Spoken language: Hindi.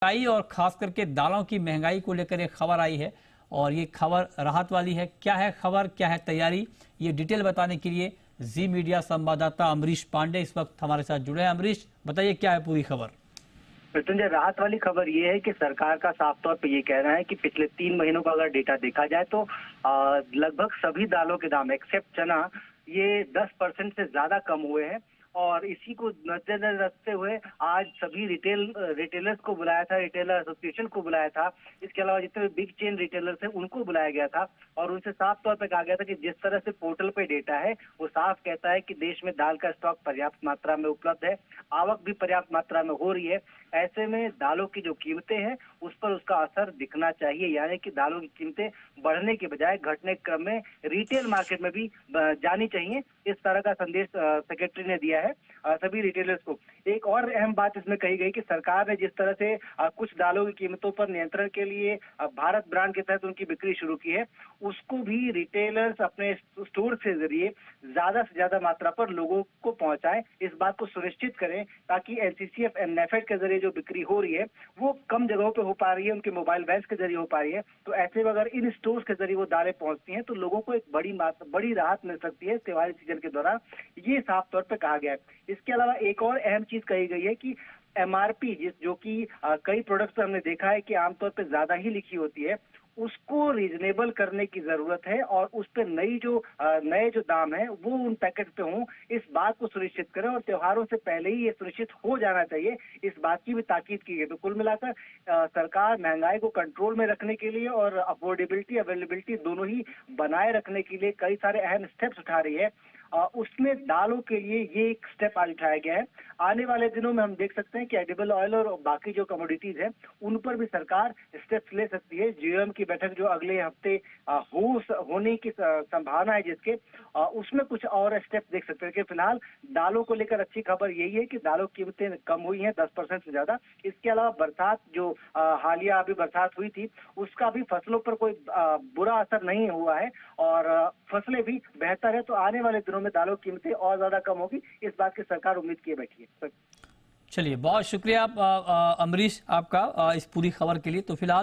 महंगाई और खास करके दालों की महंगाई को लेकर एक खबर आई है और ये खबर राहत वाली है। क्या है खबर, क्या है तैयारी, ये डिटेल बताने के लिए जी मीडिया संवाददाता अमरीश पांडे इस वक्त हमारे साथ जुड़े हैं। अमरीश, बताइए क्या है पूरी खबर। मृत्युंजय, राहत वाली खबर ये है कि सरकार का साफ तौर पे ये कहना है कि पिछले 3 महीनों का अगर डेटा देखा जाए तो लगभग सभी दालों के दाम एक्सेप्ट चना ये 10% से ज्यादा कम हुए हैं। और इसी को नजर रखते हुए आज सभी रिटेलर्स को बुलाया था, रिटेलर एसोसिएशन को बुलाया था। इसके अलावा जितने भी बिग चेन रिटेलर्स हैं उनको बुलाया गया था और उनसे साफ तौर पे कहा गया था कि जिस तरह से पोर्टल पे डेटा है वो साफ कहता है कि देश में दाल का स्टॉक पर्याप्त मात्रा में उपलब्ध है, आवक भी पर्याप्त मात्रा में हो रही है। ऐसे में दालों की जो कीमतें हैं उस पर उसका असर दिखना चाहिए, यानी कि दालों की कीमतें बढ़ने के बजाय घटने के क्रम में रिटेल मार्केट में भी जानी चाहिए। इस तरह का संदेश सेक्रेटरी ने दिया है सभी रिटेलर्स को। एक और अहम बात इसमें कही गई कि सरकार ने जिस तरह से कुछ दालों की कीमतों पर नियंत्रण के लिए भारत ब्रांड के तहत उनकी बिक्री शुरू की है, उसको भी रिटेलर्स अपने स्टोर के जरिए ज्यादा से ज्यादा मात्रा पर लोगों को पहुंचाएं। इस बात को सुनिश्चित करें ताकि एनसीसीएफ एंड नेफेड के जरिए जो बिक्री हो रही है वो कम जगहों पे हो पा रही है, उनके मोबाइल वैन्स के जरिए हो पा रही है। तो ऐसे में अगर इन स्टोर्स के जरिए वो दालें पहुंचती हैं तो लोगों को एक बड़ी राहत मिल सकती है त्योहारी सीजन के दौरान, ये साफ तौर पर कहा गया है। इसके अलावा एक और अहम चीज कही गई है कि एमआरपी जो कि कई प्रोडक्ट्स में हमने देखा है कि आमतौर पर ज्यादा ही लिखी होती है, उसको रीजनेबल करने की जरूरत है और उस पर नए जो दाम है वो उन पैकेट पे हों, इस बात को सुनिश्चित करें और त्योहारों से पहले ही ये सुनिश्चित हो जाना चाहिए, इस बात की भी ताकीद की गई। तो कुल मिलाकर सरकार महंगाई को कंट्रोल में रखने के लिए और अफोर्डेबिलिटी अवेलेबिलिटी दोनों ही बनाए रखने के लिए कई सारे अहम स्टेप्स उठा रही है। उसमें दालों के लिए ये एक स्टेप आज उठाया गया है। आने वाले दिनों में हम देख सकते हैं कि एडिबल ऑयल और बाकी जो कमोडिटीज है उन पर भी सरकार स्टेप्स ले सकती है। जीओएम की बैठक जो अगले हफ्ते होने की संभावना है जिसके उसमें कुछ और स्टेप देख सकते हैं कि फिलहाल दालों को लेकर अच्छी खबर यही है कि दालों की कीमतें कम हुई हैं 10% से ज्यादा। इसके अलावा बरसात जो हालिया अभी बरसात हुई थी उसका भी फसलों पर कोई बुरा असर नहीं हुआ है और फसलें भी बेहतर है। तो आने वाले दिनों में दालों की कीमतें और ज्यादा कम होगी, इस बात की सरकार उम्मीद किए बैठी है। चलिए, बहुत शुक्रिया अमरीश आपका इस पूरी खबर के लिए। तो फिलहाल